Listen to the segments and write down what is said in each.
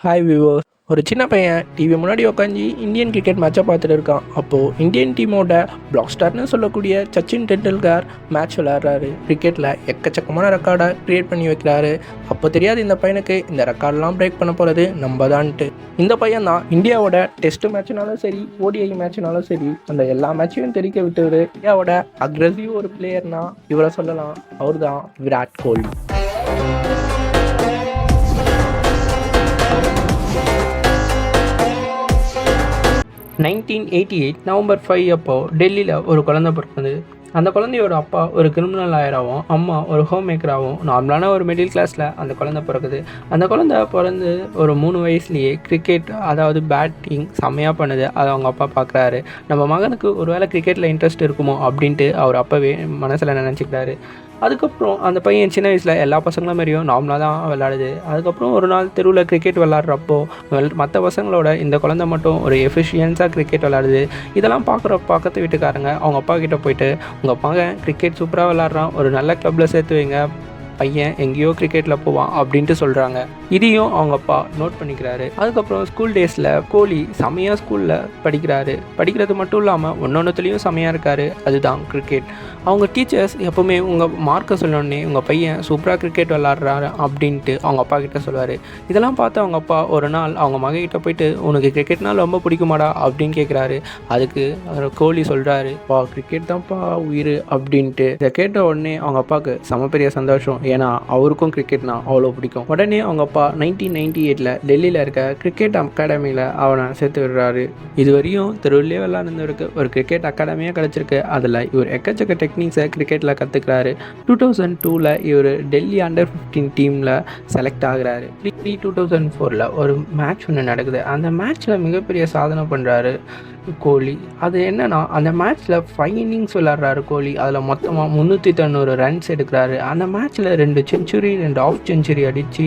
Hi viewers. ஒரு சின்ன பையன் டிவி முன்னாடி உட்காந்து இந்தியன் கிரிக்கெட் மேட்சை பார்த்துட்டு இருக்கான். அப்போது இந்தியன் டீமோட பிளாக் ஸ்டார்னு சொல்லக்கூடிய சச்சின் டெண்டுல்கர் மேட்ச் விளையாடுறாரு. கிரிக்கெட்டில் எக்கச்சக்கமான ரெக்கார்டை க்ரியேட் பண்ணி வைக்கிறாரு. அப்போ தெரியாது இந்த பையனுக்கு இந்த ரெக்கார்டெலாம் பிரேக் பண்ண போகிறது நம்ம தான்ட்டு. இந்த பையன் தான் இந்தியாவோட டெஸ்ட் மேட்ச்னாலும் சரி, ஓடிஐ மேட்ச்னாலும் சரி, அந்த எல்லா மேட்சையும் தெரிவிக்க விட்டவர். இந்தியாவோட அக்ரெசிவ் ஒரு பிளேயர்னா இவரை சொல்லலாம். அவர் தான் விராட் கோலி. நவம்பர் 5 அப்போது டெல்லியில் ஒரு குழந்தை பிறக்குது. அந்த குழந்தையோட அப்பா ஒரு கிரிமினல் லாயராகவும் அம்மா ஒரு ஹோம் மேக்கராகவும் நார்மலான ஒரு மிடில் கிளாஸில் அந்த குழந்தை பிறக்குது. அந்த குழந்தை பிறந்து ஒரு 3 வயசுலேயே கிரிக்கெட், அதாவது பேட்டிங் செம்மையாக பண்ணுது. அதை அவங்க அப்பா பார்க்குறாரு. நம்ம மகனுக்கு ஒரு வேளை கிரிக்கெட்டில் இன்ட்ரெஸ்ட் இருக்குமோ அப்படின்ட்டு அவர் அப்பவே மனசில் நினச்சிக்கிறாரு. அதுக்கப்புறம் அந்த பையன் சின்ன வயசில் எல்லா பசங்களும் மாதிரியும் நார்மலாக தான் விளையாடுது. அதுக்கப்புறம் ஒரு நாள் தெருவில் கிரிக்கெட் விளாட்றப்போ மற்ற பசங்களோட இந்த குழந்தை மட்டும் ஒரு எஃபிஷியன்ஸாக கிரிக்கெட் விளாடுது. இதெல்லாம் பார்க்குற பக்கத்து வீட்டுக்காரங்க அவங்க அப்பா கிட்டே போயிட்டு, உங்கள் மகன் கிரிக்கெட் சூப்பராக விளாட்றான், ஒரு நல்ல கிளப்பில் சேர்த்து வைங்க, பையன் எங்கேயோ கிரிக்கெட்டில் போவான் அப்படின்ட்டு சொல்கிறாங்க. இதையும் அவங்க அப்பா நோட் பண்ணிக்கிறாரு. அதுக்கப்புறம் ஸ்கூல் டேஸில் கோலி செமையாக ஸ்கூலில் படிக்கிறது மட்டும் இல்லாமல் ஒன்னொன்றுத்துலேயும் செமையாக இருக்கார். அதுதான் கிரிக்கெட். அவங்க டீச்சர்ஸ் எப்போவுமே உங்கள் மார்க்கை சொல்லணுன்னே உங்கள் பையன் சூப்பராக கிரிக்கெட் விளாட்றாரு அப்படின்ட்டு அவங்க அப்பா கிட்டே சொல்லுவார். இதெல்லாம் பார்த்து அவங்க அப்பா ஒரு நாள் அவங்க மகக்கிட்ட போயிட்டு, உனக்கு கிரிக்கெட்னால் ரொம்ப பிடிக்குமாடா அப்படின்னு கேட்குறாரு. அதுக்கு கோலி சொல்கிறாரு, கிரிக்கெட் தான்ப்பா உயிர் அப்படின்ட்டு. இதை கேட்ட உடனே அவங்க அப்பாவுக்கு செம பெரிய சந்தோஷம். ஏன்னா அவருக்கும் கிரிக்கெட்னா அவ்வளோ பிடிக்கும். உடனே அவங்க அப்பா 1998 டெல்லியில் இருக்க கிரிக்கெட் அகாடமியில் அவனை சேர்த்து விடுறாரு. இதுவரையும் தெருவிலே விளாண்டுருக்கு ஒரு கிரிக்கெட் அகாடமியாக கிடச்சிருக்கு. அதில் இவர் எக்கச்சக்க டெக்னிக்ஸை கிரிக்கெட்டில் கற்றுக்கிறாரு. 2002 இவர் டெல்லி அண்டர் 15 டீமில் செலக்ட் ஆகுறாரு. 2004 ஒரு மேட்ச் ஒன்று நடக்குது. அந்த மேட்ச்சில் மிகப்பெரிய சாதனை பண்ணுறாரு கோலி. அது என்னன்னா, அந்த மேட்ச்சில் 5 இன்னிங்ஸ் விளாட்றாரு கோலி. அதில் மொத்தமாக 390 ரன்ஸ் எடுக்கிறாரு. அந்த மேட்ச்சில் 2 செஞ்சுரி 2 ஆஃப் செஞ்சுரி அடித்து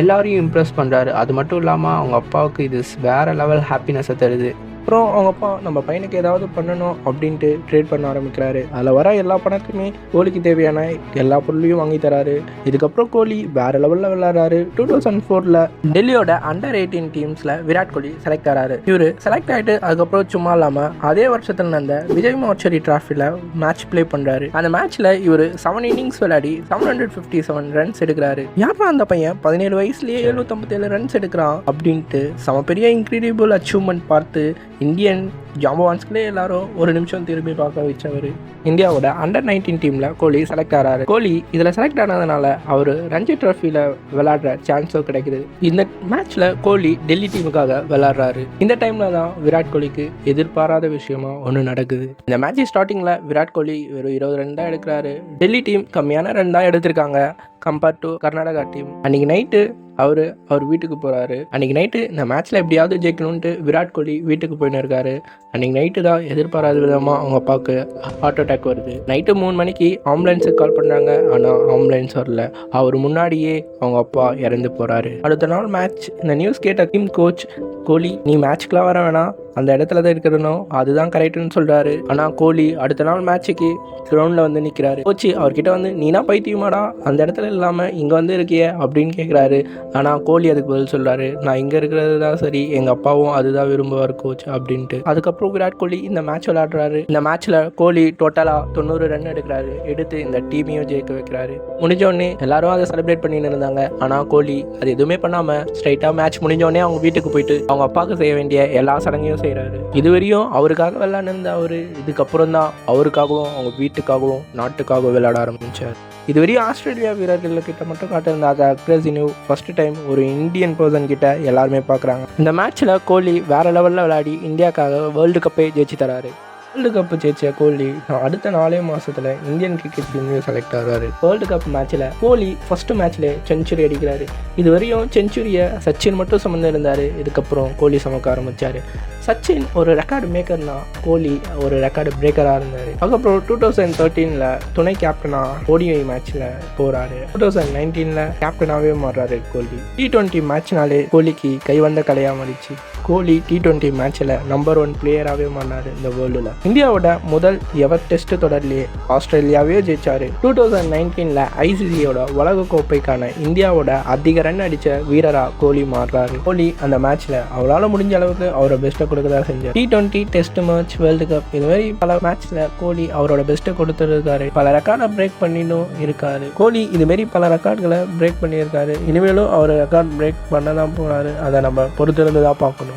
எல்லாரையும் இம்ப்ரெஸ் பண்ணுறாரு. அது மட்டும் இல்லாமல் அவங்க அப்பாவுக்கு இது வேறு லெவல் ஹாப்பினஸை தருது. அப்புறம் அவங்க அப்பா நம்ம பையனுக்கு ஏதாவது பண்ணணும் அப்படின்ட்டு ட்ரேட் பண்ண ஆரம்பிக்கிறாரு. அதில் வர எல்லா பணத்துக்குமே கோலிக்கு தேவையான எல்லா பொருளையும் வாங்கி தராரு. இதுக்கப்புறம் கோலி வேறு லெவலில் விளையாடுறாரு. 2004 டெல்லியோட அண்டர் 18 டீம்ஸில் விராட் கோலி செலக்ட் ஆகிறாரு. இவர் செலக்ட் ஆகிட்டு அதுக்கப்புறம் சும்மா இல்லாமல் அதே வருஷத்தில் நடந்த விஜய் மோர்ச்சரி டிராஃபியில் மேட்ச் ப்ளே பண்ணுறாரு. அந்த மேட்ச்சில் இவர் 7 இன்னிங்ஸ் விளையாடி 757 ரன்ஸ் எடுக்கிறாரு. யாரா அந்த பையன் 17 வயசுலேயே 757 ரன்ஸ் எடுக்கிறான் அப்படின்ட்டு செம பெரிய இன்க்ரெடிபிள் அச்சீவ்மெண்ட் பார்த்து இந்தியன் ஜாம்பவான்ஸ்களே எல்லாரும் ஒரு நிமிஷம் திரும்பி பார்க்க வச்சவர். இந்தியாவோட அண்டர் 19 டீமில் கோலி செலக்ட் ஆகிறாரு. கோலி இதில் செலக்ட் ஆனதுனால அவர் ரஞ்சி ட்ராஃபியில் விளையாடுற சான்ஸும் கிடைக்குது. இந்த மேட்ச்சில் கோலி டெல்லி டீமுக்காக விளையாடுறாரு. இந்த டைமில் தான் விராட் கோலிக்கு எதிர்பாராத விஷயமா ஒன்று நடக்குது. இந்த மேட்ச் ஸ்டார்டிங்கில் விராட் கோலி ஒரு 20 ரன் தான் எடுக்கிறாரு. டெல்லி டீம் கம்மியான ரன் தான் எடுத்திருக்காங்க கம்பேர்ட் டு கர்நாடகா டீம். அன்றைக்கி நைட்டு அவர் வீட்டுக்கு போகிறாரு. அன்றைக்கி நைட்டு இந்த மேட்ச்சில் எப்படியாவது ஜெயிக்கணுன்ட்டு விராட் கோலி வீட்டுக்கு போயின்னு இருக்காரு. அன்றைக்கி நைட்டு தான் எதிர்பாராத விதமாக அவங்க அப்பாவுக்கு ஹார்ட் அட்டாக் வருது. நைட்டு 3 மணிக்கு ஆம்புலன்ஸுக்கு கால் பண்ணுறாங்க. ஆனால் ஆம்புலன்ஸ் வரல. அவர் முன்னாடியே அவங்க அப்பா இறந்து போகிறாரு. அடுத்த நாள் மேட்ச். இந்த நியூஸ் கேட்ட டீம் கோச் கோலி, நீ மேட்ச்க்கெலாம் வர வேணாம், அந்த இடத்துல தான் இருக்கணும், அதுதான் கரெக்டுன்னு சொல்கிறாரு. ஆனால் கோலி அடுத்த நாள் மேட்ச்சுக்கு கிரவுண்டில் வந்து நிற்கிறாரு. கோச்சு அவர்கிட்ட வந்து, நீனா பைத்தியமாடா, அந்த இடத்துல இல்லாமல் இங்கே வந்து இருக்கிய அப்படின்னு கேட்குறாரு. ஆனால் கோலி அதுக்கு பதில் சொல்கிறாரு, நான் இங்கே இருக்கிறது தான் சரி, எங்கள் அப்பாவும் அதுதான் விரும்புவார் கோச் அப்படின்ட்டு. அதுக்கப்புறம் விராட் கோலி இந்த மேட்ச் விளையாடுறாரு. இந்த மேட்ச்சில் கோலி டோட்டலாக 90 ரன் எடுக்கிறாரு. எடுத்து இந்த டீமையும் ஜெயிக்க வைக்கிறாரு. முடிஞ்சோடனே எல்லாரும் அதை செலிப்ரேட் பண்ணிட்டு இருந்தாங்க. ஆனால் கோலி அது எதுவுமே பண்ணாமல் ஸ்ட்ரைட்டாக மேட்ச் முடிஞ்சோடனே அவங்க வீட்டுக்கு போயிட்டு அவங்க அப்பாவுக்கு செய்ய வேண்டிய எல்லா சடங்கையும் செய்கிறாரு. இதுவரையும் அவருக்காக விளையாடுந்த அவர் இதுக்கப்புறம் தான் அவருக்காகவும் அவங்க வீட்டுக்காகவும் நாட்டுக்காகவும் விளையாட ஆரம்பிச்சார். இதுவரையும் ஆஸ்திரேலியா வீரர்கள்கிட்ட மட்டும் காட்டிருந்த அதை அக்ரெசிவ் ஃபர்ஸ்ட் டைம் ஒரு இந்தியன் பர்சன் கிட்ட எல்லாருமே பார்க்குறாங்க. இந்த மேட்ச்சில் கோலி வேறு லெவலில் விளையாடி இந்தியாவுக்காக வேர்ல்டு கப்பே ஜெயிச்சு தராரு. வேர்ல்டு கப்பு ஜெயிச்ச கோலி அடுத்த 4 மாதத்தில் இந்தியன் கிரிக்கெட் டீம்லையும் செலக்ட் ஆகிறாரு. வேர்ல்டு கப் மேட்ச்சில் கோலி ஃபஸ்ட்டு மேட்ச்லேயே செஞ்சுரி அடிக்கிறாரு. இதுவரையும் செஞ்சுரியை சச்சின் மட்டும் சுமந்து இருந்தார். இதுக்கப்புறம் கோலி சுமக்க ஆரம்பித்தார். சச்சின் ஒரு ரெக்கார்டு மேக்கர்னா கோலி ஒரு ரெக்கார்டு பிரேக்கராக இருந்தார். அதுக்கப்புறம் 2013 துணை கேப்டனாக ODI மேட்ச்சில் போகிறாரு. 2019 கேப்டனாகவே மாறுறாரு கோலி. T20 மேட்ச்னாலே கோலிக்கு கைவந்த கலையாக மாறிச்சு. கோலி T20 மேட்ச்சில் நம்பர் 1 பிளேயராகவே மாறினார் இந்த வேர்ல்டில். இந்தியாவோட முதல் எவர் டெஸ்ட் தொடர்லேயே ஆஸ்திரேலியாவே ஜெயிச்சார். 2019 ICCயோட உலக கோப்பைக்கான இந்தியாவோட அதிக ரன் அடித்த வீரராக கோலி மாறுறாரு. கோலி அந்த மேட்ச்சில் அவரால் முடிஞ்ச அளவுக்கு அவரோட பெஸ்ட்டை கொடுக்கதா செஞ்சார். T20 test match, world cup, இது மாதிரி பல மேட்ச்சில் கோலி அவரோட பெஸ்ட்டை கொடுத்துருக்காரு. பல ரெக்கார்டை பிரேக் பண்ணிட்டும் இருக்காரு. கோலி இதுமாரி பல ரெக்கார்டுகளை பிரேக் பண்ணியிருக்காரு. இனிமேலும் அவர் ரெக்கார்ட் பிரேக் பண்ண தான் போகிறாரு. அதை நம்ம பொறுத்திருந்து தான் பார்க்கணும்.